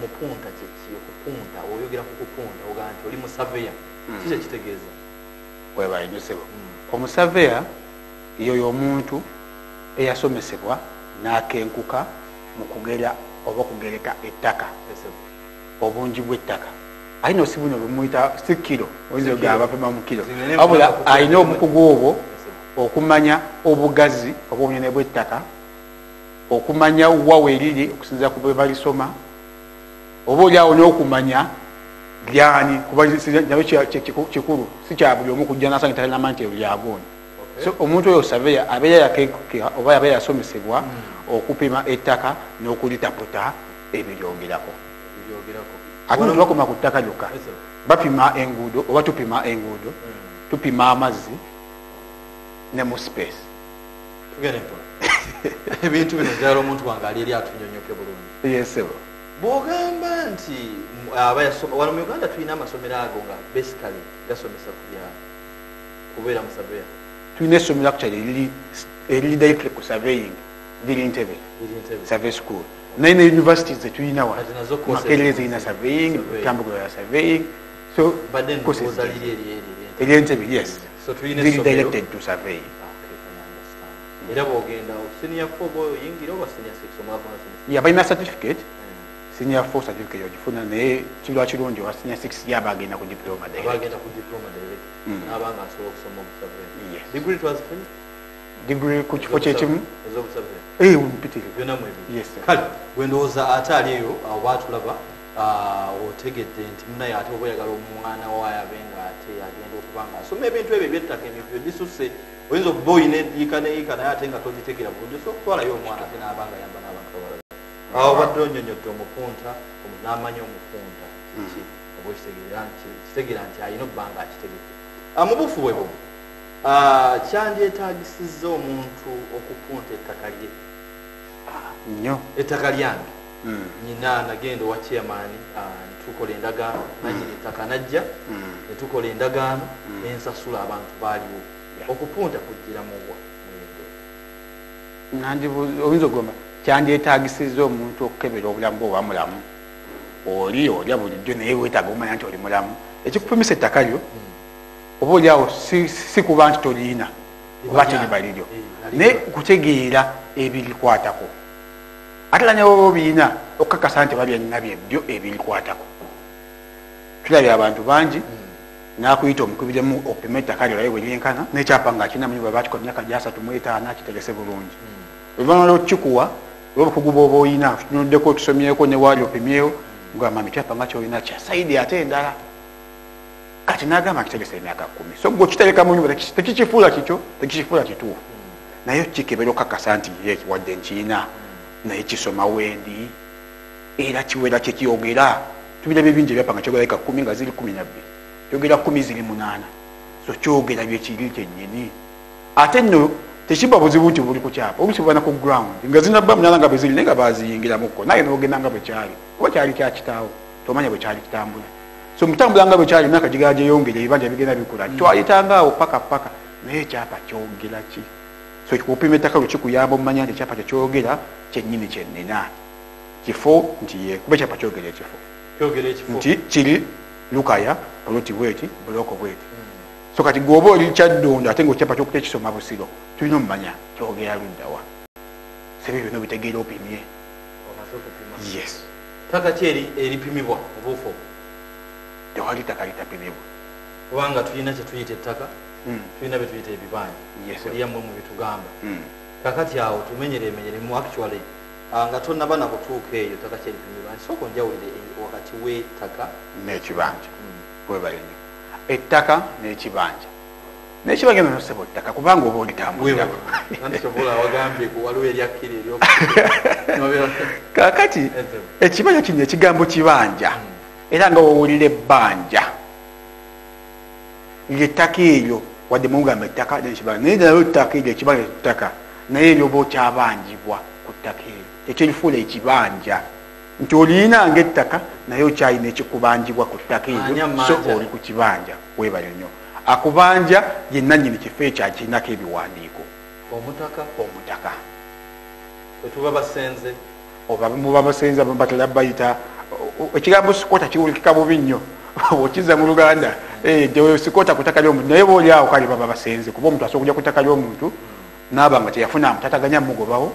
omupunta kiki okupunta oyogera ku kupunta ogaa nti oli musaveya kiki ekitegeeza webayonyesebwa omusaveya yoyo omuntu eyasomesebwa n'akenkuka mu kugera oba okugereka ettaka obungi bw'ettaka ayina osibuno bwemuyita 6 kilo oyinza ogamba bapima mu kilo wabula ayina obukugu obwo okumanya obugazi oba obunene bw'ettaka okumanya wawe eriri okusinzira ku bwe balisoma oba oliawo n'okumanya lyani kuba nabyo kikulu si kya buli omu kujja nasanga talinamanyi nti lyagooni so omuntu oyo saveya abeera yakekukira oba abeera yasomesebwa okupima ettaka n'okulitaputa ebiryogerako ate tubakoma ku ttaka lyokka bapima enguudo oba tupima enguudo tupima amazzi ne mu space ebintu bino ddala omuntu wange ali eri atunyonyoke bulungi yesebo bw'ogamba nti wano mu Uganda tulina amasomero ago nga basically gasomesa kubeera mu saveya tulina essomero actually eriri directly ku surveying liri Ntebe survey school naye ne universities zetulina wa Makerere zirina surveying Tambugwe ya surveying so eri Ntebe yes liri directed to surveying era bwogenda senior 4 boyingira oba senior 6 omwafuna yabalina certificate senior 4 certificate ogifuna naye kirwa kirungi owa senior 6 yaba agenda ku diploma direct n'abanga asobola okusoma obusaveya degree twazifuna degree ku kifo kyekimu ez'obusaveya mpitirivu byonna mwebyo kale bwe ndowooza ate ali eyo awo baatulaba otegedde nti munaye ate oba oyagala omwana waayo abe nga ate agenda okuba nga asoma ebintu ebyo ebyettaka emibyo gisuse oyinza okuba oyina eyiika neyiika naye ate nga togitegera bulungi so okutwalayo omwana ate n'abanga yamba n'abantu abalala awo badde onyonyodde omupunta n'amanya omupunta kiki oba kitegeera nti alina okuba nga akitegedde mu bufu bwe bumu kyandyetaagisiza omuntu okupunta ettaka lye nnyo ettaka lyange nyina nagenda owa chairman netukola endagaano nanyina ettaka najja netukola endagaano nensasula abantu baaliwo okupunta kugira muwa oyinza ogamba kyandyetaagisiza omuntu okukebera obulamu bwe obamulamu oli olya bulijjo naye weetaaga omanya nti oli mulamu ekikupimisa ettaka lyo oba oliawo si kuba nti toliina oba teriba liryo naye kutegeera ebirikwatako ate era newoba obiina okukakasa nti babyalina byebyo ebirikwatako tulabye abantu bangi nakuyita omukubiremu opima ettaka lyo olaye bweryenkana nekyapa nga akina munyi bweba kikola myaka gya 35 kitegese bulungi oluvannyuma lwokikuwa olwobukugu bwoba oyina tunuddeko otusomyeko newaali opimyewo ngamba ekyapa nga kyolina kya saidi ate endala kati nagamba kitegese emyaka 10 so gwe okitereka mu nyumba tekikifuula kikyo tekikifuula kituufu naye kikebera okukakasa nti wadde nkiina naye kisoma wendi era kiwera kyekiyogera tubirabye bingi ebyapa nga kyogera 10 nga ziri 12 kyogera 10 ziri 8 so kyogera byekiri kyennyini ate nno tekiba buzibu nti buli ku kyapa obusibana ku ground nga zinabba munala nga bweziri naye nga baziyingiramukko naye nogenda nga bwekyali kuba kyali kyakitaawo tomanya bwekyali kitambula so mutambula nga bwekyali emyaka gigala gyeyongera ebibanja bigenda bikula twayitangaawo paka naye ekyapa kyogera ki so kupima ettaka lyo kikuyamba omumanya nti ekyapa kyekyogera kyennyini kyennina kifo nti ye kuba ekyapa kyogera ekifo nti kiri lukaya oloti bweti buloko bweti so kati gwoba oli kyaddonda ate ngaokyapa kyokuta ekisoma busiro tulina omumanya kyogera luddawa sebyo byonna bitegeera opimye yes ttaka ki eripimibwa obuufu tewali ttaka litapimibwa kubanga tulina kyetuyita ettaka tulina betuyita ebibanja liyammwe mu bitugamba kakati awo tumenyeremenyeremu actually nga tonnaba nakutuuka eyo ttaka kyeripimibwa nsooka onjawulire wakati w'ettaka n'ekibanja webale nnyo ettaka n'ekibanja n'ekibanja nosebo ttaka kubanga oba olitambulirako kakati ekibanja kino ekigambo kibanja era nga wowulira ebbanja lyettaka eryo wadde mugamba ettaka nekibanja naye nayo ettaka eryo ekibanja ettaka naye eryo oba okyabanjibwa ku ttaka eryo tekyerifuula ekibanja nti olina ngaettaka naye okyalina ekikubanjibwa ku ttaka eryo so oli ku kibanja webale nnyo akubanja yenna nyini kifo ekyo akirinako ebiwandiiko omutaka wetuba basenze oba muba basenze batera bayita ekigambo sikota kiwulikika bubi nnyo okiza mu Luganda sikota kutaka ly'omuntu naye booli awo kale baba basenze kuba omuntu asobola kujja kutaka ly'omuntu n'aba nga teyafuna mutataganya mugobawo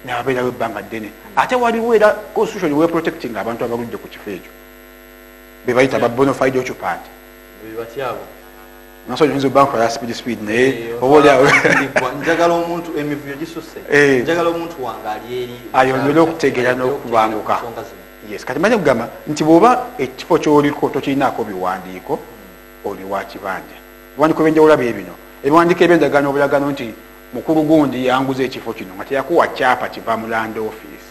n'abeerawo ebbanga ddene ate waliwo era constitution we protecting abantu abaludde ku kifo ekyo be bayita ba bona fide occupant naso nyinza bank ya speed naye obooli awo njagala omuntu emivuyo gisuse njagala omuntu wangali eri ayongera okutegeera n'okubanguka yes kati manye kugamba nti bwoba ekifo ky'oliko tokirinaako biwandiiko oli wa kibanja biwandiiko byenjawulo bino ebiwandiiko eby'endagaano obulagano nti mukulu gundi yanguza ekifo kino nga teyakuwa kyapa kiva mu land office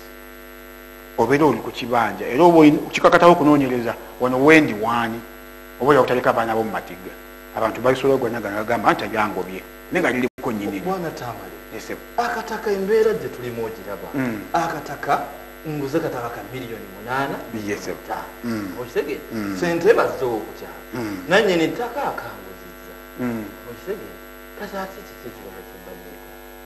obeera oli ku kibanja era oba kikakatawo okunoonyereza wano wendi waani oba otaleka abaana bo mu matiga abantu balisobola ogwanagana bagamba nti abyangobye naye nga liriko nnyini bwana Tamale akataka embeera gye tulimu ogiraba akataka nguze kataka ka miliyoni 8 okitegeera sente bazzewo okukyala nannyini ettaka akanguzizza okitegeera kati kikikikiba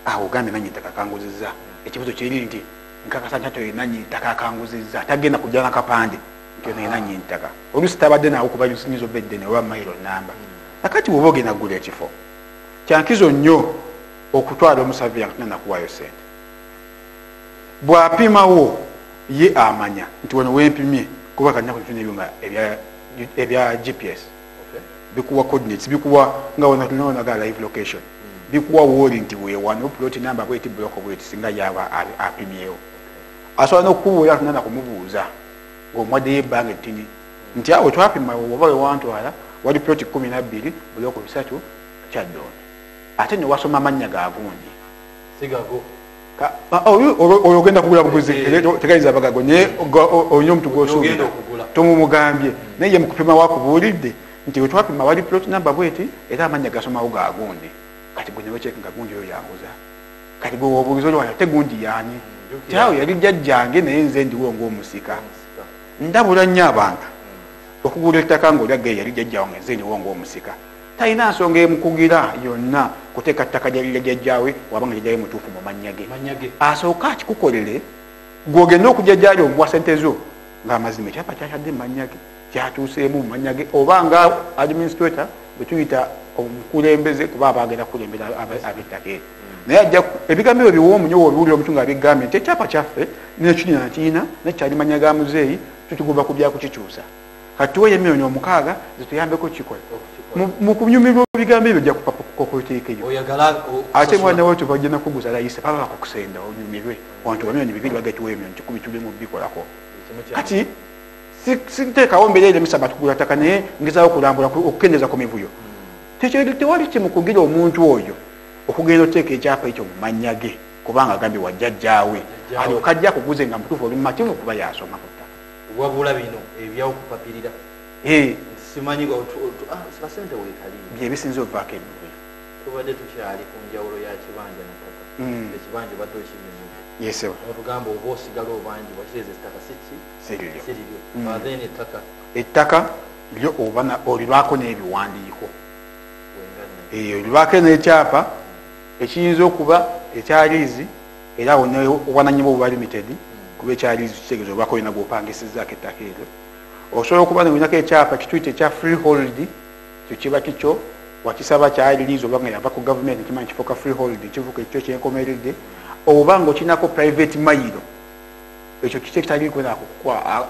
awo ogambe nanyi ettaka akanguzizza ekibuzo kiri nti nkakasa nti nanyi ettaka akanguzizza tagenda kujja nakapande nti ono nanyi ttaka oluusi tabadde naawo kuba nyinza obeddene oba mayiro namba nakati bwoba ogenda ggula ekifo kyankizo nnyo okutwala omusaviya nga tunanakuwayo sente bwapimawo ye amanya nti wano wempimye kuba kanaku tufuna ebyuma ebya GPS bikuwa coordinates bikuwa nga wano tunaonaga live location bikuwa woli nti wewano plot number bweti block bweti singa yaba apimyewo asobola n'okukubuulira tunana kumubuuza ng'omwaddeyo ebbanga ettini nti awo twapima oba wewantwala wali plot 12 block 3 Kyaddondo ate ne wasoma amannya ga gundi sigago oyo ogenda kugula buguzi tegaliza abagago naye olina omuntu gw'osuubira tomumugambye naye ye mukupima wakubuulidde nti wetwapima wali plot number bweti era amannya gasomawo ga gundi kati gwe newekeka nga gundi oyo yanguza kati gwe wobuuliza oli wano te gundi yaani tyawo yali jjajjange naye nze ndiwo ng'omusika ndabula nnyo abantu okugula ettaka ng'olyageyo yali jjajjawo nga nze ndiwo ng'omusika talina nsonga emukugira yonna kuteeka ttaka lyalira jjajjaawe wabanga jjajjaawe mutuufu mu mannya ge asooka akikukolere gw'ogenda okujja gyali omuwa sente zo ng'amazima ekyapa kyakyadde mu mannya ge kyatuuseemu mu mannya ge oba nga administrator bwe tuyita omukulembeze kuba abagenda kukulembera ab'ettaka eryo naye ajja ebigambo ebyo biwoomu nnyo wobiwulira omuntu ng'abigambye nti ekyapa kyaffe nekiri nakiina nekyali mannya ga muzeeyi tutugomba kubya kukikyusa kati tuweeyo emiliyoni 6 zituyambeko kikola mu kunyumirwa ebigambo ebyo ojja kuteekeyo ate mwana wetu bagenda kuguza layise baba bakukusenda onyumirwe wantu bamiliyoni 2 bagetuwa emiliyoni 10 tulemu bikolako kati siteekawo mbeera eremesa batukugula ttaka naye ngezaawo okulambula okukendeza ku mivuyo tewali kimukugira omuntu oyo okugenda oteeka ekyapa ekyo mu mannya ge kubanga agambye wajjajjaawe alyoka ajja kuguze nga mutuufu oli mumativu kuba yasoma ku ttaka wabula bino ebyawukupapirira simanyi sente weekali byebisinza ovaako emivuyo tubadde tukyali ku njawulo ya kibanja nataka ekibanja badde okimimuje yeseba otugamba oba osigala obangi wakireze ettaka siriryo then ettaka lyo oba olirwako n'ebiwandiiko olirwako n'ekyapa ekiyinza okuba ekyaliizi era owananyuma obuba limited kuba ekyaliizi kitegeeza obako olina gwopangisizzaako ettaka eryo osobola okuba nolinako ekyapa kituyita ekya freehold kyo kiba kikyo wakisaba kyaliriizi oba nga yava ku gavumenti kimanyi kifuuka freehold kivuka ekyo kyenkomeredde oba ngaokinako private mayiro ekyo kiki ekitalikwena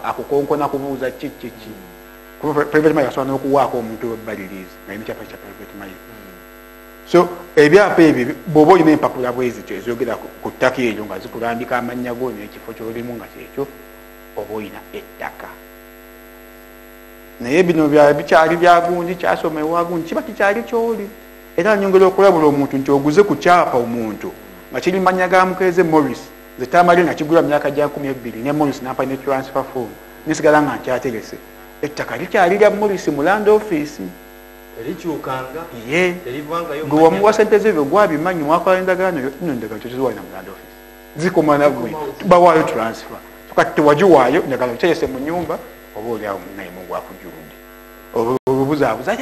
akukonkona kubuuza kiki private mayiro asobola n'okuwaako omuntu webbaliriizi nga yina ekyapa kya private mayiro so ebyapa ebyo bw'oba olina empapula bwezityo ezogera ku ttaka eryo nga zikulambika amannya go n'ekifo kyolimu nga kyekyo oba olina ettaka naye bino bikyali byagundi kyasomebwagundi kiba kikyali kyoli era nyongera okulabula omuntu nti oguze ku kyapa omuntu nga kiri mannya ga mukeeze Morris nze tamali nga kigula myaka gya 12 ne Morris nampa ne transfer form nisigala nga nkyaterese ettaka likyali lya Morris mu land office erikyukanga gwe wamuwa sente zebyo gwabimanyi mwakola endagaano ino endagaano teziwalina mu land office zikoma nagwe bawaayo transfer kati tewagiwaayo endagaano kyeyese mu nyumba oba oliawo munaye mugwakujuludde obubuzaabuza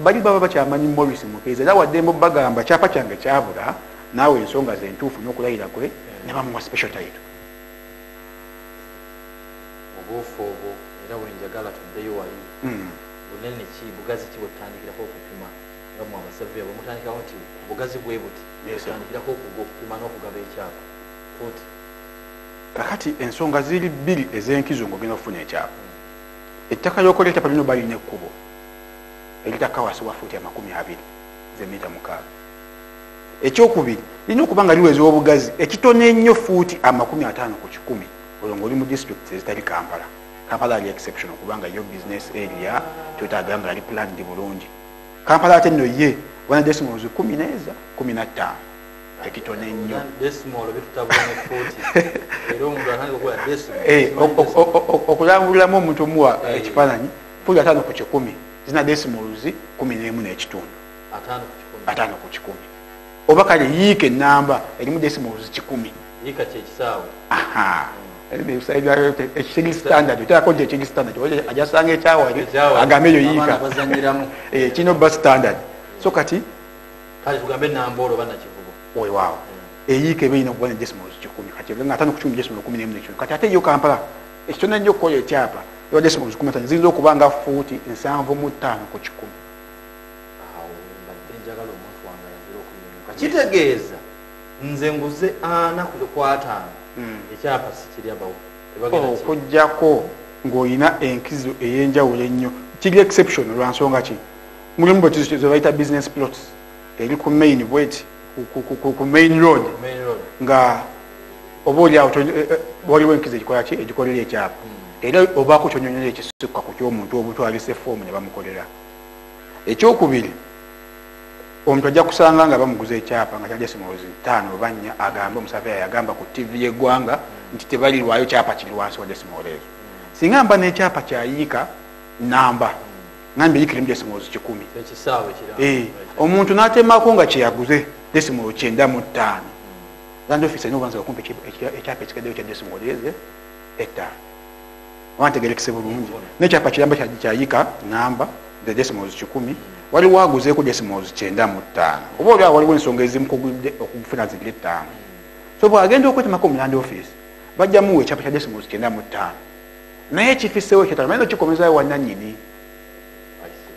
bali baba bakyamanyi Morris mukeeze era waddembo bagamba kyapa kyange kyabula naawe ensonga zentuufu n'okulayira kwe ne bamuwa special title buufu obwo era bwenjagala tuddeyo wali bunene ki bugazi ki bwetutandikirako okupima nga mu abasavia bwemutandikirawo nti bugazi bwe buti tutandikirako okupima n'okugaba ekyapa futi kakati ensonga ziri bbiri ez'enkizo ng'ogenda okufuna ekyapa ettaka ly'okola ekyapa lino balina ekkubo eritaka wasi wa fuuti 20 zemita 6 ekyokubiri lina okuba nga liweza obugazi ekitone ennyo fuuti 50 ku 100 olwo ng'oli mu district ezitali Kampala. Kampala ali exceptional kubanga yo business area tutaaga nga ali planned bulungi. Kampala ate nno ye wana decimals 15 ekitone nnyo decimal bitutabone 40 era omuntu atandika okukola decimal okulambuliramu omuntu omuwa ekifaananyi fuuti 5 ku 10 zina decimals 11 n'ekitundu 5 ku 10 oba kale yiika ennamba erimu decimals 10 yiika kyekisaawe ekitegi standard oteekako nti ekitegi standard ajasanga ekyawali agambe eyo yiika kino ba standard so kati kale tugambe ennamba olwo bannakivubo weewaawo eyiika eba erina okuba ne decimals 10 kati nga 5 ku 10 decimals 11 n'ekitundu kati ate yo Kampala ekitone nnyo okukola ekyapa ewa decimals 15 ziyinza okuba nga fuuti 75 ku 10 kitegeeza nze nguze ana ku 5 ekyapa sikiryabawo okujjako ng'olina enkizo ey'enjawulo ennyo kiri exception lwa nsonga ki mulimu bwe bayita business plots eri ku main bweti ku main road nga oba oliawo waliwo enkizo egikola ki egikolera ekyapa era obaako kyonyonyola ekisukka ku ky'omuntu obutwalisa efoomu ne bamukolera. Ekyokubiri omuntu ajja kusanga nga bamuguza ekyapa nga kya decimals 5 oba 4 agamba omusavera yagamba ku TV y'eggwanga nti tebalirwayo kyapa kiri wansi wa decimals ezo. Singa mba n'ekyapa kyayiika namba ngambe yikirimu decimals 10 omuntu n'atemako nga kyeyaguze decimals 95 land office ayina obubanza okumpa ekyapa ekikaddeyo kya decimals ezo 5 wantegerekese bulungi n'ekyapa kiramba kyayiika namba the decimals 10 waliwo aguzeeko decimals 95 oba olwawo waliwo ensonga ezimu okufuna zigire 5 so bw'agenda okwetemako mu land office bajja muwa ekyapa kya decimals 95 naye ekifiseewo ekyetala mayinza okikomezayo wannannyini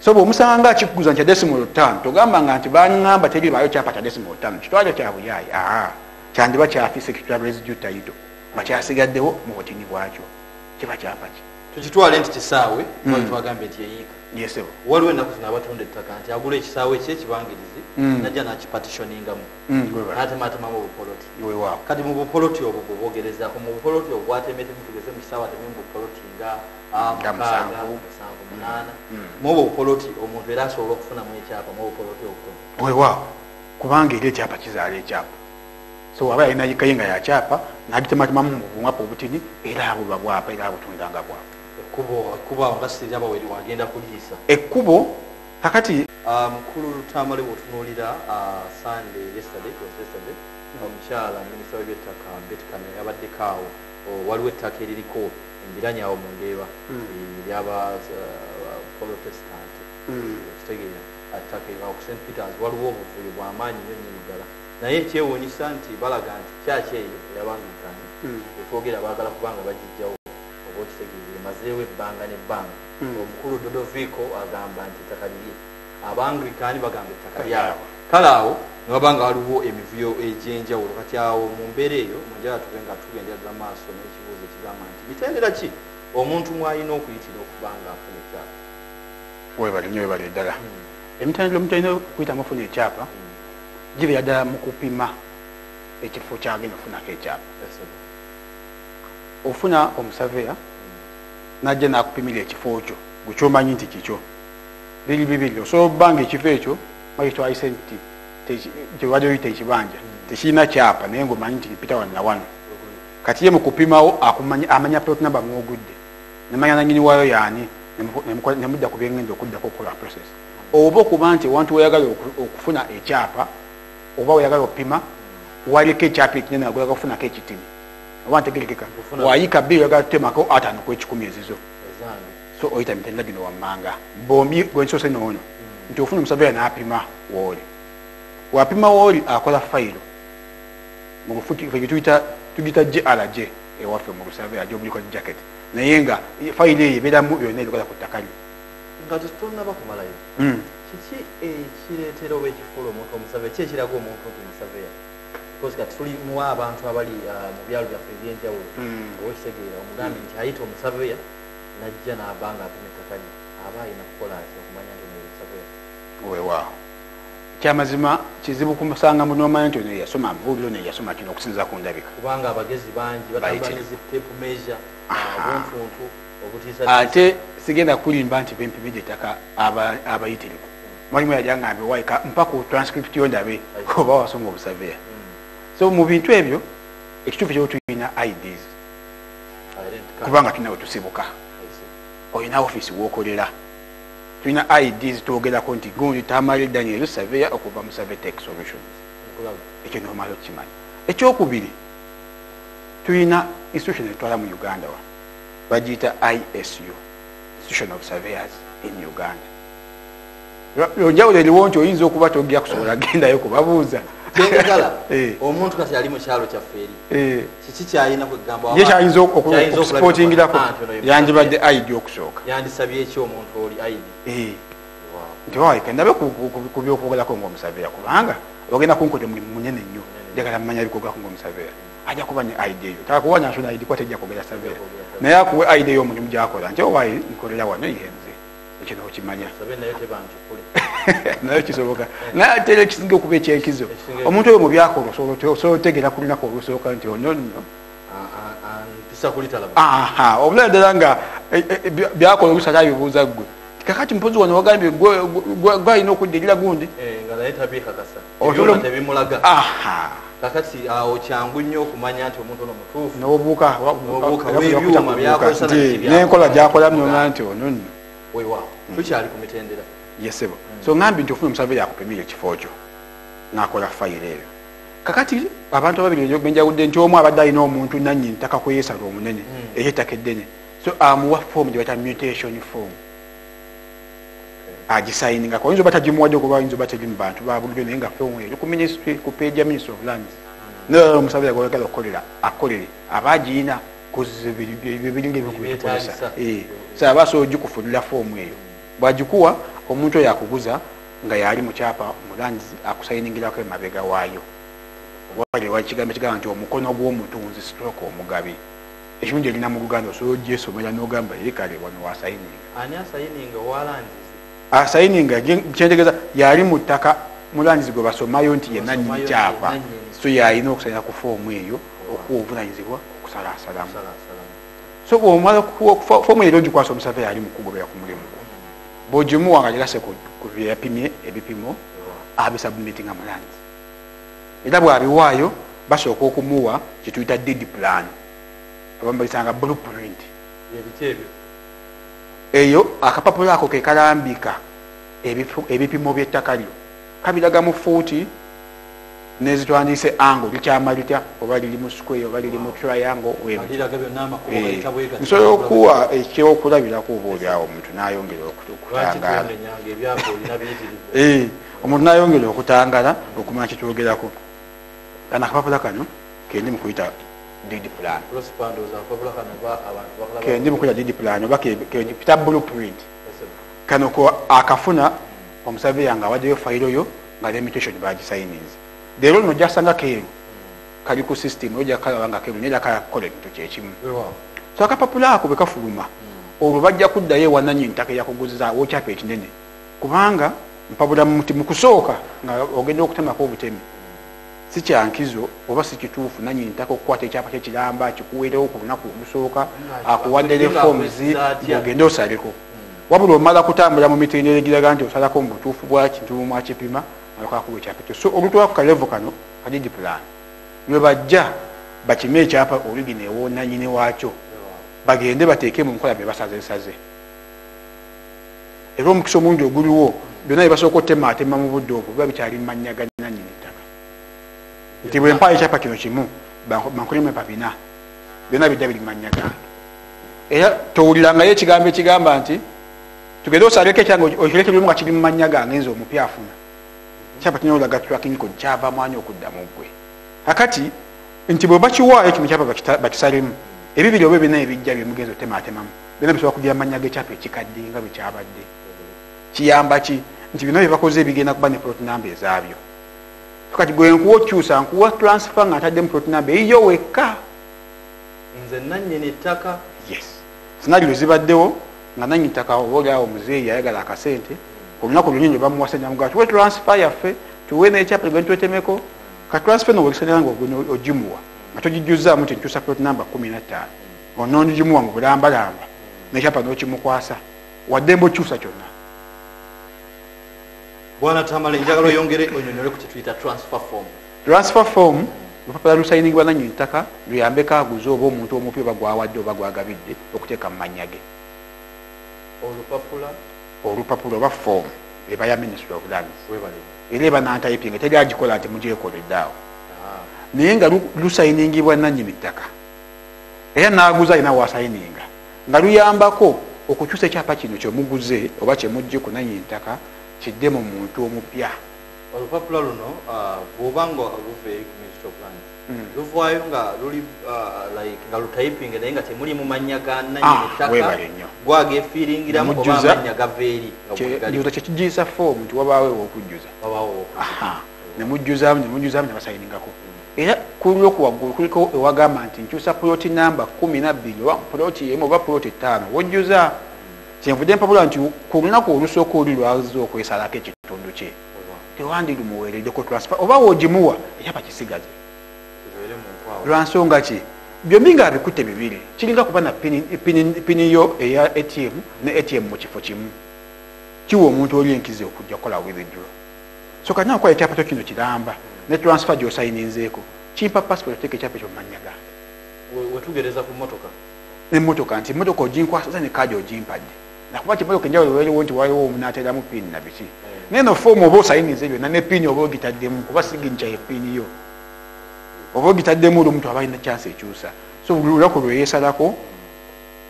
so bw'omusanga nga akikuguza nti kya decimals 5 togamba nga nti baŋŋamba teribaayo kyapa kya decimals 5 kitwale kya buyaayi kyandiba kyafise kitwala residue title bakyasigaddewo mu butini bwakyo kiba kyapa ki tukitwale nti kisaawe twagambe nti yeyiika yesebo waliwo ennaku zino abatunda ettaka nti agula ekisaawe kye ekibangirizi najja nakipatitioningamu n'atematemamu obupoloti kati mu bupoloti obwo bwobogerezaako mu bupoloti obwo bwatemetemu tugeze mu kisaawe ateme mu bupoloti nga 8 mu obwo bupoloti omuntu era asobola okufunamu ekyapa mu bupoloti obutono weewaawo kubanga eri ekyapa kizaala ekyapa so aba yalina yikaye nga yakyapa n'agitematemamu mu bumwapa obutini era abuba bwapa era abutundanga bwapa ekkubo nga siriaba weri wagenda kuliyisa ekkubo kakati mukulu Lutamale bw'otunuulira Sunday yesterday omukyala minisita w'ebyettaka Betkane yabaddeko awo waliwo ettaka eririko embiranye awo mu Ndeeba eryaba Protestant kitegeera attaka ku St Peters waliwo obuvuyo bw'amaanyi nnyo nnyini ddala naye ekyewuunyisa nti balaga nti kyaki eyo eyabangikanye etwogera baagala kubanga bagijjawo oba okitegeeza emazeewo ebbanga n'ebbanga omukulu Dodovico agamba nti ettaka liri abanglikani bagamba ettaka lyabo kale awo newabanga waliwo emivuyo egy'enjawulo kati awo mu mbeera eyo munjala tuve nga tugenderaza maaso n'ekibuuzo ekigamba nti mitendera ki omuntu mwalina okuyitira okuba nga afuna ekyapa webali nnyo webali ddala emitendera omuntu alina okuyitamu ofuna ekyapa gibeera ddala mu kupima ekifo kyagenda ofunako ekyapa ofuna omusaveya najja nakupimira ekifo kyo gwekyomanyi nti kikyo biri bibiri osobola obbanga ekifo ekyo bakitwalise nti kyebadde oyita ekibanja tekirina kyapa naye ngaomanyi nti kipita wanna wano kati ye mukupimawo amanya plot number mwogudde nemanya nanyini waayo yaani nemudda ku byengenda okuddako okukola process oba okuba nti wantu weyagala okufuna ekyapa oba weyagala okupima waliko ekyapa ekinene agolaga okufunako ekitini oba ntegerekeka wayika bbiri oyagala tutemako 5 ku 10 ezizo so oyita mitendera gino wammanga bombi gwensoose noono nti ofuna omusaveya n'apima wooli wapima wooli akola fayiro mu bufuti tugita GRG ewaffe mu busaveya gyobuliko jacket naye nga fayiro eyo ebeeramu yonna ebikola ku ttaka lyo nga tetunaba kumalayo kiki ekireetera oba ekifuula omuntu omusaveya ki ekiraga omuntu nti musaveya because kati tulimu abantu abali mu byalo byaffe ebyenjawulo oba ekitegeera omugambi nti ayita omusaveya najja n'aba nga apima ettaka lye aba alina kukola ati okumanya nti ono musaveya weewaawo kyamazima kizibu kumusanga mu nomanya nti ono yasoma mbuuliro ono yasoma kino okusinza ku ndabika kubanga abagezi bangi batambula nezitepu measure buntuntu obutiisa ate sigenda kulimba nti bempimije ettaka abayitirivu mwalimu yajangambe waika mpaka transcript yo ndabe oba wasoma obusaveya so mu bintu ebyo ekituufu ekyo tulina IDs kubanga tulina wetusibuka olina office wokolera tulina IDs twogerako nti gundi Tamale Daniel Surveyor okuva mu Survey Tech Solutions ekyo nomala okimanyi ekyokubiri tulina institution etwala mu Uganda wa bagiyita ISU Institution of Surveyors in Uganda njawulo eriwo nti oyinza okuba togera kusobola gendayo kubabuuza kyengagala omuntu kati ali mu kyalo kyaffe eri kiki kyalina kwegamba ye kyayinza okusipotingirako yandibadde ID okusooka yandisabye eki omuntu oli ID nti wawaika ndabe ku byokwogerako ngaomusaveya kubanga ogenda kunkote mulimu munene nnyo njagala mumanya bikogako ngaomusaveya ajja kuba ne ID eyo takuwa national ID kuba tejja kwogera saveya naye akuwe ID ey'omulimu gyakola nti owaye nkolera wano yenze ekyo nokimanya naye kisoboka naye ate era ekisinga okuba ekyenkizo omuntu oyo mu byakola osobola otegera ku lunaku olusooka nti ono nno obulala ddala nga byakola olusala bibuuza ggwe kakati mpozi wano wagambye gwalina okuddirira gundi kakati awo kyangu nnyo okumanya nti omuntu ono mutuufu n'obuuka n'enkola gyakola mnoma nti ono nno weewaawo tukyali ku mitendera yesebo so ngambi nti ofuna omusaveya akupimira ekifo kyo n'akola fayiro eyo kakati abantu ababiri benjawudde nti omu abadde alina omuntu nannyini ttaka kweyesala omunene eyettaka eddene so amuwa fomu gye bata mutation form agisayiningako oyinza oba tagimuwadde okuba oyinza oba teri mu bantu babulijjo naye nga fomu eri ku ministry ku page ya ministry of lands naye omusaveya gwagala okukolera akolere aba agiyina bibiringa ebyokubikozesa so aba asobola ogikufunira fomu eyo bwagikuwa omuntu oyo akuguza nga yali mukyapa mulanzi akusayiningirako emabega waayo waliwo ekigambo ekigamba nti omukono gw'omutunzi stroke omugabi ekirungi erina mu Luganda osobola ogyesomera n'ogamba eri kale wano wasayininga ani asayininga walandizi asayininga kyentegeeza yali mu ttaka mulandizi gwe basomayo nti ye nannyini kyapa so yalina okusayina ku foomu eyo okuwa obuvunanyizibwa okusalasalamu so bwomala foomu eyo ogikwasa omusaveya ali mukugobera ku mulimu bw'ogimuwa nga girase ku yapimye ebipimo abisubmitinga mulandizi era bw'abiwaayo basooka okumuwa kyetuyita deed plan abamu bayisanga blueprint eyo akapapula ako ke kalambika ebipimo by'ettaka lyo kabiraga mu fuuti nezitwandiise ango likyama litya oba liri mu square oba liri mu triangle nsobola okuwa ekyokulabirako oba olyawo omuntu n'ayongera okutangala omuntu n'ayongera okutangala okumanya kyetwogerako kana akapapula kano kendi mukuyita deed plan kendi mukuyita deed plan oba kepita blueprint kano ko akafuna omusaveya nga awaddeyo fayiro yo nga limitation bagisayininze leero lino gyasanga keeru kali ku system ojja kalaba nga keeru naye kakola ekintu kyekimu so akapapula ako bwe kafuluma olwo bajja kuddayo ewananyini ttaka eyakuguziza wokyapa ekinene kubanga mpabula muti mukusooka nga ogenda okutemako obutemi si kyankizo oba si kituufu nanyini ttaka okukwata ekyapa kyekiramba kikuweerewo ku lunaku olusooka akuwaddere fomuzi ogende osaleko wabula omala kutambula mu mitendera egiraga nti osalako mu butuufu bwa kintu mwakipima alakakuwa ekyapa ekyo so olutwala ku kalevu kano kadidi plan lwe bajja bakime ekyapa oligina ewonanyini waakyo bagende bateeke mu nkola bye basazesaze era omukisa omungi oguliwo byonna bye basooka otemaatema mu budde obwo biba bikyali mumanya ga nanyini ttaka nti bwe mpaayo ekyapa kino kimu bankolemu epa bina byonna bijja biri mumanya gange era towulirangayo ekigambo ekigamba nti tugende osaleko ekyange okirekeremu nga kiri mumanya gange nze omupya afuna kyapa kino olaga tracking code kyava mwanya okudda mu ggwe kakati nti bwe bakiwaayo kino kyapa bakisalemu ebibiri oba ebina ebijja byemugenza otematemamu byonna bisobola kugira amanya g'ekyapa ekikadde nga bwe kyabadde. Kiyamba ki nti bino bye bakoze ebigenda kuba ne plot number ezaabyo. Kati gwe nkuwa okyusa nkuwa transfer nga ataddemu plot number eyiyo wekka. Nze nannyini ttaka. Yes. Scenario zibaddewo nga nannyini ttaka oba oli awo muzeeyi ayagala akasente ku lunaku lunyingi bamuwasa nyamugaa tuwe transfer yaffe tuwe n'ekyapa gwe twetemeko ka transfer nowekisanira nga ogimuwa nga togijjuzaamu nti nkyusa plot number 15 onoogimuwa mu bulambalamba n'ekyapa n'okimukwasa wadde mba okyusa kyonna. Bwana Tamale njagala oyongere onyonyole ku kituyita transfer form. Transfer form lupapula lusayiningibwa nannyini ttaka luyambeko aguze oba omuntu omupya oba gwawadde oba gwagabidde okuteeka mu mannya ge. Olupapula oba form eba ya Ministry of Lands era eba nantayipinga teri agikola nti mugyekoleddaawo naye nga lusayiningibwa nannyini ttaka era n'aguza alina waasayininga nga luyambako okukyusa ekyapa kino kyomuguze oba kyemugje ku nannyini ttaka kidde mu muntu omupya. Olupapula luno bw'obanga luva eri ku Ministry of Lands luvaayo nga luli nga lutayipinga naye nga temuli mu mannya ga nannyini ttaka gwagefiiringiramu oba amannya gava eri nga kyekijjusa foomu nti wabaawo ew'okujjuza nemujjuzaamu nebasayiningako era kulio kuwaggulu kuliko ewagamba nti nkyusa puloti namba 12 oba puloti emu oba puloti 5 wojjuza kyenvudde mpapula nti ku lunaku olusooka oli lwaza okwesalako ekitundu kye tewandilumuweereddeko transfer oba woogimuwa ekyapa kisigaze lwansonga ki byombi nga abikutte bibiri kiringa kuba na pini yo eya ATM ne ATM mu kifo kimu kiwa omuntu oli enkize okujja kukola withdraw so kati nakukola ekyapa kino kiramba ne transfer gy'osayininzeeko kimpa passport oteeka ekyapa ekyo mu mannya gange. Wetugereza ku mmotoka n'emmotoka nti emmotoka oginkwasa ne kaadi ogimpadde nakuba kimmotoka enjawulo waliwo nti waliwo omunaateramu pini na biki naye no foomu oba osayinize byonna ne pini oba ogitaddemu kuba siginica epini yo oba ogitaddemu oli omuntu aba alina chance ekyusa so buli lunaku lweyeesalako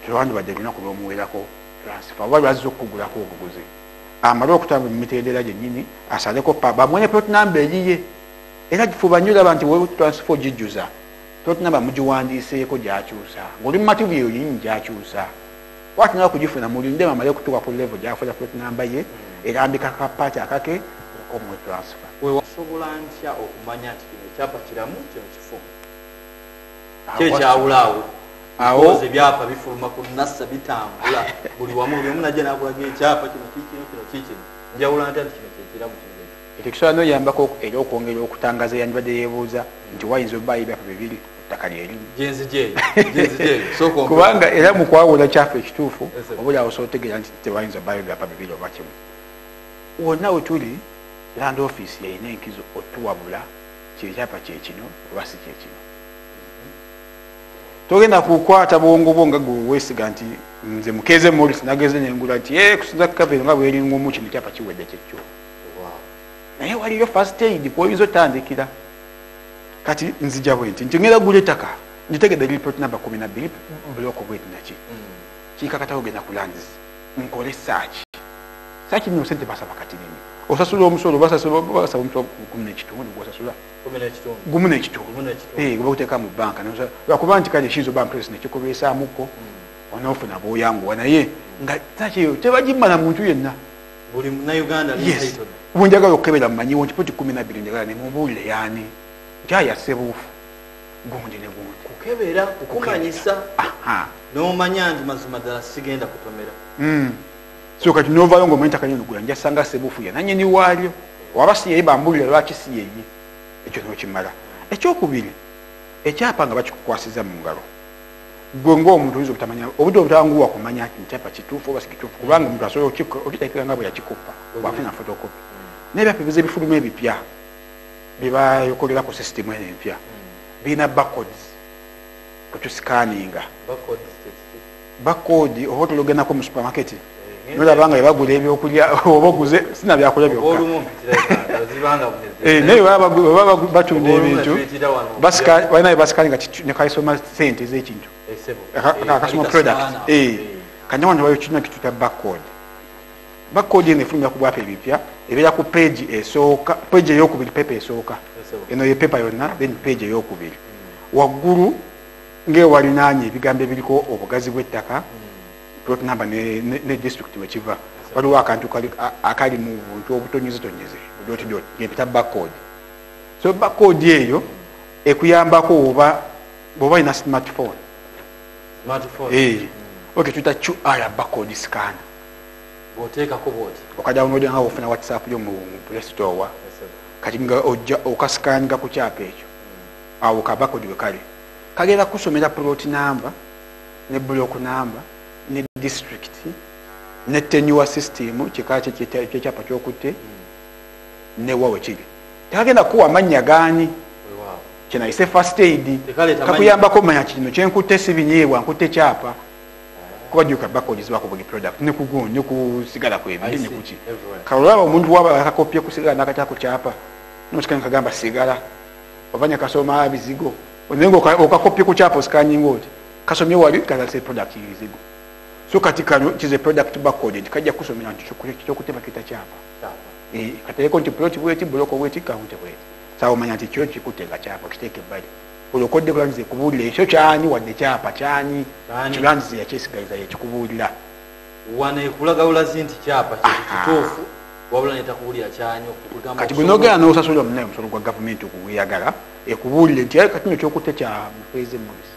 tewandibadde lunaku lwomuweerako transfer oba lwazza okukugulako obuguzi amale okutambula mu mitendera gyennyini asaleko bamwene plot number eriye era kifuba nnyo olaba nti we transfer ogijjuza plot number mugiwandiiseeko gyakyusa ng'oli mu material yinyi gyakyusa watunala kugifuna mulindemu amale okutuuka ku level gyafuna plot number ye erambika kapaati akake omwe transfer. Osobola ntya okumanya nti kino ekyapa kiramu kino kifo kyekyawulaawo awo ebyapa bifuluma ku nassa bitambula buli wamu buli omu najja nakulaga ekyapa kino kikino njawula ntya nti kino kyekiramu kino ekyo kisobola noyambako era okwongera okutangaza eyandibadde yeebuuza nti wayinza obbaayo ebyapa bibiri ttaka lyerimu kubanga era mu kwawula kyapa ekituufu obuli awo osobola otegeera nti tewayinza obbaayo ebyapa bibiri oba kimu wonna we tuli land office yalina enkizo otuwabula kyekyapa kyekino oba si kyekino togenda kukwata bwongo bwo nga gwe weesiga nti nze mukeeze Morris nageze nengula nti kusinza kukavero nga bweringumu kino kyapa kiwedde kyekyo naye waliyo first aid kwoyinza otandikira kati nzija bwe nti ngenda gula ettaka nditegedde report number 12 block bweti naki kikakatawo genda ku lands nkole search nino sente basaba kati nini osasula omusolo basasula omusolo 10 gwasasula 10 gwoteeka mu banka lwakuba nti kale kizo bank president nekikubeesaamuko onoofuna bwoyanguwa naye nga takiyo tebagimala muntu yenna buli munauganda bunjagala okukebera mumanyiwo nti poti 12 njagala nemubuulire yaani ntyayassebuufu gundi ne gundi kukebera kukumanyisa n'omanya nti mazima ddala sigenda kutomera so kati novayo ng'omanyi ttaka lino gula njasanga ssebuufu ye nannyini waalyo waba si yeye bambulira lwaki si yeye ekyo nokimala. Ekyokubiri ekyapa nga bakikukwasiza mu ngalo gwe ng'omuntu oyinza obutamanya obudde obutanguwa kumanya nti ekyapa kituufu oba si kituufu kubanga omuntu asobola okiteekera nga bwe yakikuppa bwafuna fotokopi n'ebyapa ebize ebifulumu ebipya bye bayokolera ku sisitemu eno empya birina backcodes kwetusikaninga backcode oba otologendako mu supermarket nolabanga bebagula ebyokulya oba oguze sina byakulya byokka naye baba batunda ebintu balina bebasikaninga nekasoma sente ez'ekintu akasoma product kanyama ntibayo kirina kituta backcode eno efulumira ku bwapa ebipya ebeera ku page esooka page eyokubiri pepa esooka eno ye pepa yonna then page eyokubiri waggulu ng'ewalinanye ebigambo ebiriko obugazi bw'ettaka plot number ne district wekiva waliwo akantu akali mu buntu obutonyezitonyeze dot ngempita backcode so backcode eyo ekuyambako oba ina smartphone okay tuta QR backcode scanner oteekako bwoti okadownloada nga ofuna WhatsApp yo mu Play Store kati nga ojja okaskanga ku kyapa ekyo awo ka backcode wekali kagenda kusomera plot number ne block number ne district ne tenure system kikache kyapa kyokutte ne wawe kiri kagenda kuwa manya gani kina ise first aid kakuyambako manya kino kyenkutte sibinyeebwa nkutte kyapa kubajuka backcode zibako buli product ne kugunyo ne kusigala kwebili ne kuki kalaba omuntu waba akakopya kusigala nakatako kyapa nosikanga kagamba sigala obanya kasoma abizigo onengo okakopya ku kyapa scanning oti kasomye wali kaza se product yizigo so katika kize product backcode kajja kusomera nti kyokutema kita kyapa kateko nti plot bweti bloko bweti count bweti sawo manya nti kyo kikutenga kyapa kiteke bali olokodde kulanze kubulira ekyo kyani wadde kyapa kyani kiranzi yakyesigaliza yekikubulira wana ekulaga ulazi nti kyapa kituufu wabula netakubulira kyani okugamba kati gunogera n'osasula omunaye omusolo gwa gavumenti okuweyagala ekubulire nti ayi kati nekyokutte kya mufeeze moisi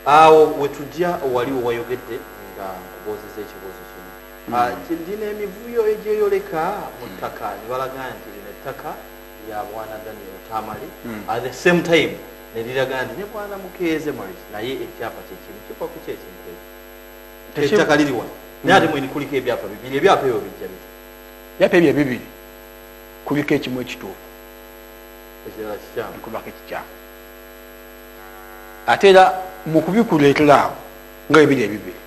awo wetujja waliwo wayogedde nga obuuziza ekibuuzo kino ndina emivuyo egyeyoleka mu ttaka ne balaga nti lino ettaka lya bwana Daniel Tamale at the same time neriraga nti ne bwana Mukeeze Maurice naye ekyapa kyekimu kikwa ku kyekintu ekyo ettaka liri wano naye ate mwini kuliko ebyapa bibiri ebyapa ebyo bijja biti byapa ebyo bibiri kuliko ekimu ekituufu ekirala kikyamu kubako ekikyamu ate era mu kubikuleetera awo nga ebiri ebibiri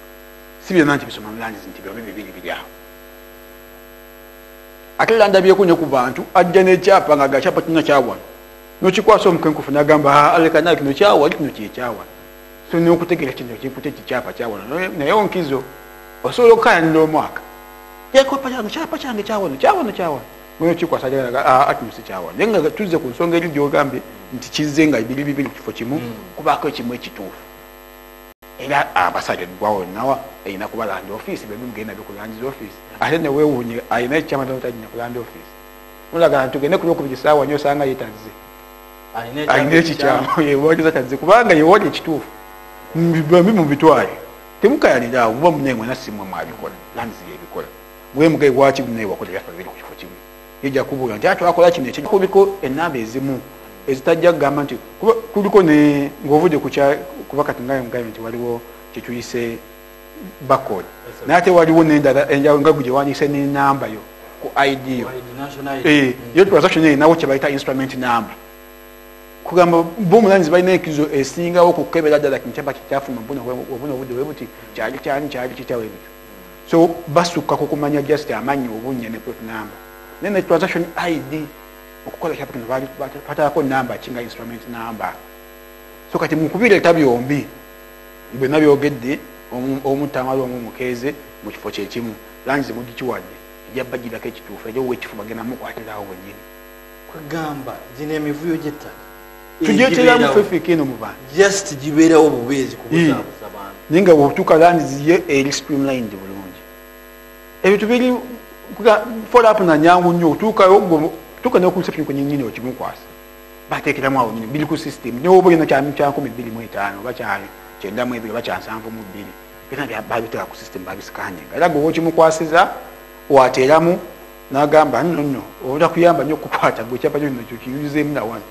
si byonna nti bisoma mulandizi nti byobi bibiri biri awo ate era ndabyeko ne ku bantu ajja n'ekyapa nga gakyapa kino kyawano nokikwasa omukenkufu nagamba aleka naye kino kyawali kino kyekyawano so nokutegera kino kikute kikyapa kyawano naye onkizo osobola okukayanira omwaka kyapa kyange kyawano nokikwasa kino si kyawano naye nga tuzze ku nsonga eri gyogambye nti kizze nga biri bibiri ku kifo kimu kubaako ekimu ekituufu era abasajja gwawo nawa erina kuba land office bemugenda bikulandiza office ate newewuunye alina ekyamatanotajina ku land office nolagala tugende kulyokubigisaawa nyo osanga yetazze alina ekikyamu yewogeza tazze kubanga yewoli ekituufu bambi mubitwale temukayaliraawo muba munaemwe nasimwe mwabikola landizi yebikola mwemugaye waki munaye wakola ebyafa biri ku kifo kimu yejja kubuula nti atwakola kino ekyo kuliko enamba ezimu ezitajja kugamba nti kuliko ng'ovudde kuba kati ngayo nti waliwo kyetuyise backcode naye ate waliwo nendala enjawulo nga gyewandiise n'enamba yo ku ID yo yo transaction erinawo kye bayita instrument number kugamba bomulandizi balina enkizo esingawo kukebera ddala kino kyaba kikyafuma obuna obudde webuti kyali kityawo ebityo so basukka kukumanya just amanyi obunnya ne plot number naye ne transaction ID okukola kyapa kino batalako namba kinga instrument number so kati mukubireeta byombi byonna byogedde omutamala omu Mukeeze mu kifo kyekimu langizi mugikiwadde ejjabba girako ekituufu ejo wekifu bagenda mukwatirawo wennyini kwegamba gino emivuyo gy'ettaka tugyeteramu fefeeka eno mu bantu just gibeerawo bubeezi kubuzaabuza bantu naye nga bwotuuka langizi ye eri streamlined bulungi ebintu biri follow-up na nyangu nnyo otuukayo tuka n'okuliseption kwennyini okimukwasa bateekeramu awo nyini biri ku system n'oba olina kya 225 oba kya 92 oba kya 72 byonna babiteeka ku system babisikaninga era gwe okimukwasiza wateeramu n'agamba nno oba kuyamba nnyo okukwata gwe ekyapa kyo kino kiyuzeemu nawano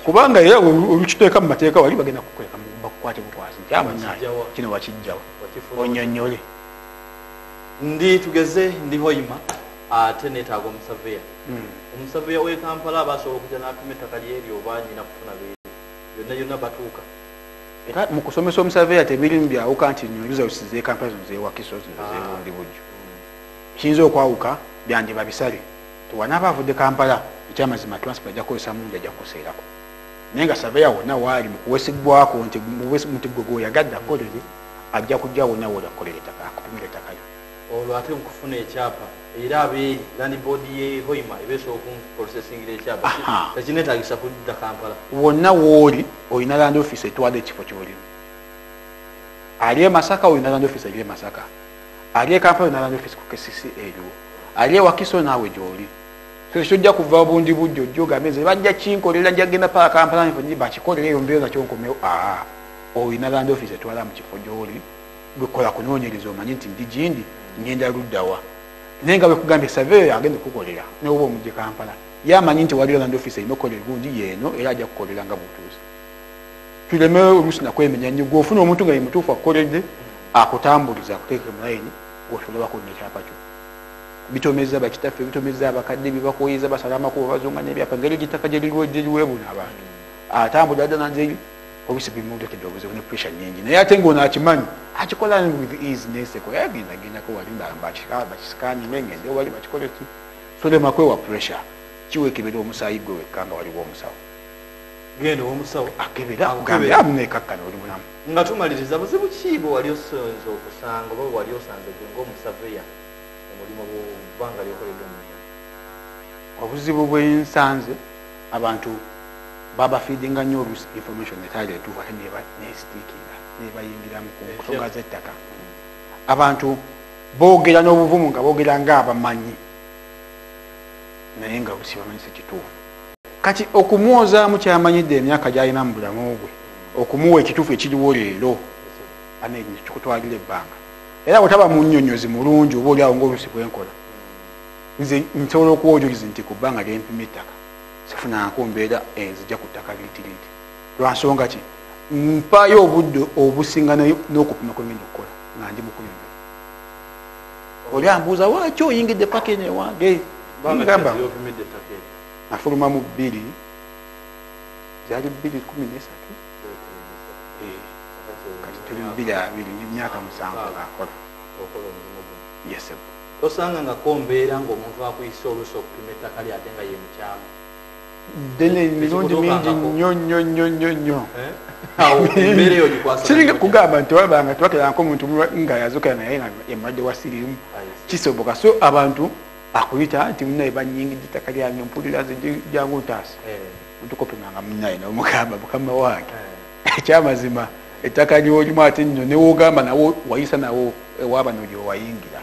kubanga era olukiteeka mu mateeka wali bagenda kukweka bakukwate bukwasi nti amanaayo kino wakijjawa onnyonnyole tugeze ndi hoima ate neetaaga omusaveya omusaveya w'e Kampala abasobola okujja n'apima ettaka lyeryo oba nyina kufuna byonna byonna batuuka era mu kusomesa omusaveya tebirimu byawuka nti nyonyiza osize Kampala zino zeewakiso zino zeewondi bujjo kiyinza okwawuka byandiba bisale tiwanaaba avudde Kampala ekyamazima transport ajja kukozesa mungi ajja kukoseerako naye nga saveya wonna waali mu kuwesigwako nti gwe gweoyagadde akolere ajja kujja wonna wooli akukolera ettaka akupimira ettaka lyo olwo ate nkufuna ekyapa era abeeri land board ye Hoima ebeesobola okunprocesingira ekyapa tekinetagisa kudda Kampala wonna wooli olina land office etwala ekifo kyolimu ali e Masaka olina land office eri e Masaka ali e Kampala olina land office ku KCC eriwo ali e Wakiso naawe gy'oli so kyojja kuva obundi budde ojja ogameze bajja kinkolera njagenda paka Kampala bakikolera eyo mbeera kyonkomewo olina land office etwala mu kifo gy'oli gwekola kunoonyereza omanyi nti ndi gindi ngenda luddawa naye nga bwekugambye surveyor agenda okukolera noba omujje Kampala yamanyi nti waliwo land office erina okukolera gundi yeeno era ajja kukolera nga butuuzi tuleme oluusi nakwemenya nnyo gweofuna omuntu nga yemutuufu akukoledde akutambuliza akuteeke mu layini gwosolobako nekyapa kyo bitomeza bakitaffe bitomeza abakadde bibakoyeza basala amakubo bazunga n'ebyapa ngeri gitaka gyeriweebuna abantu atambulira dda nanzeeri obisi bimulekedde obuzibu ne pressure nyingi naye ate ng'ono akimanyi akikola with ease neseko yagendagendako wali bakisikaninge ngende wali bakikole ki solema kwewa pressure kiweekebera omusaayi gwe wekka nga waliwo omusawo genda omusawo akebera kugambe amuneekakkana oli mulamu nga tumaliriza buzibu ki bwe wali osonza okusanga oba wali osanze gwe ng'omusaveya omulimu bwanga lyokoledde omulimu obuzibu bwensanze abantu baba feedinga nnyo oluusi information etaali etuufu ate nesitiikinga nebayingiramu ku nsonga z'ettaka abantu boogera n'obuvumu nga boogera ng'abamanyi naye nga oluusi bamanyisa kituufu kati okumwozaamu kyamanyidde emyaka gy'alina mu bulamu bwe okumuwa ekituufu ekiriwo leero anenye kikutwalira ebbanga era bwetaba mu nnyonnyozi mulungi oba oliawo ng'oluusi bwenkola nze nsobola okuwojuliza nti ku bbanga lyempima ettaka sifunanko mbeera enzijja ku ttaka liitiriti lwansonga ki mpaayo obudde obusinga n'okupima kwengenda okukola nga ndi mukulembera oli ambuuza waki oyingidde paka eno ewange ngamba nafuluma mu 2 zaali 213 kati tuli 22 emyaka 7 ngaakola yes osanga nga kombeera ng'omuntu akuyisa oluusi okupima ettaka lye ate nga ye mukyamu dene emirundi mingi nnyo nnyo kiringa kugamba nti wabanga twakeranko omuntu nga yazuka naye nga emulwadde wa siriimu kisoboka so abantu akuyita nti munaye banyingidde ettaka lyange mpulira jangu ntaasi ntukopimanga munaye nomugamba mukama wange ekyamazima ettaka lyolimu ate nno newogamba nawo wayisa nawo ewabano gyowayingira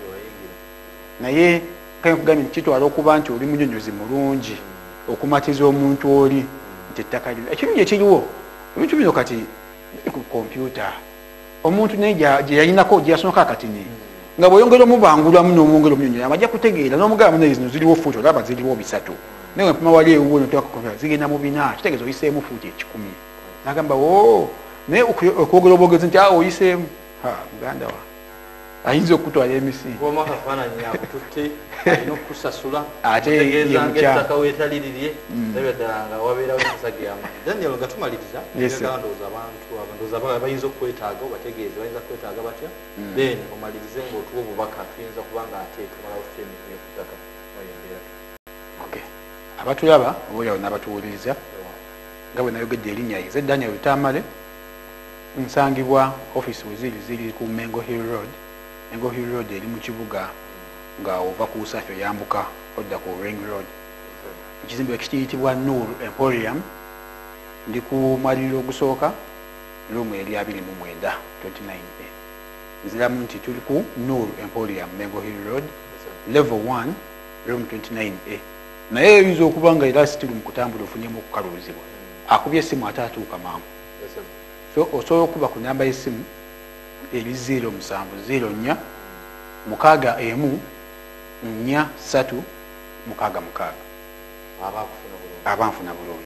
naye kagambye kitwala okuba nti oli munyonyozi mulungi okumatiza omuntu oli nti ettaka lino ekirungi ekiriwo ebintu bino kati ku kompyuta omuntu naye gye yalinako gye yasomako akatini nga bweyongera omubangulamu n'omwongera omunyonyozi amajja kutegeera n'omugamba naye zino ziriwo fuuti olaba ziriwo 3 naye mpima wali ewuwo notwakakompyuta zigenda mu 4 kitegeeza oyiseemu fuuti 10 nagamba naye okwogera obwogezi nti oyiseemu muganda wa ayinza okutwala emisigo omakafaananyi akututte alina okusasula ate ettaka weetaliririe nebeddala nga wabeerawo empisa geyamaanyi daniel nga tumaliriza ndowooza bayinza okwetaaga obategeeze bayinza kwetaaga batya then omalirize ngaotuwa obubaka tuyinza kuba nga ate tumalawo tuta emirimu y'okuttaka wayembeera abatulaba obaolyawo n'abatuwuliriza nga bwe nayogedde erinnya yize daniel lutamale nsangibwa office ziri ku Mengo Hill Road Mengo Hill Road eri mu kibuga nga ova ku Usafi oyambuka odda ku Ring Road ekizimbe kiyitibwa Nur Emporium ndi ku mwaliriro ogusooka lumu eri 29 29A nziramu nti tuli ku Nur Emporium Mengo Hill Road level 1 room 29A naye eyinza okuba nga era situli mu kutambula ofunyemu okukaluuzibwa akubye essimu ate atuuka mangu so osobola okuba ku namba y'essimu eri 0704 61 4 3 6 6 abanfuna bulungi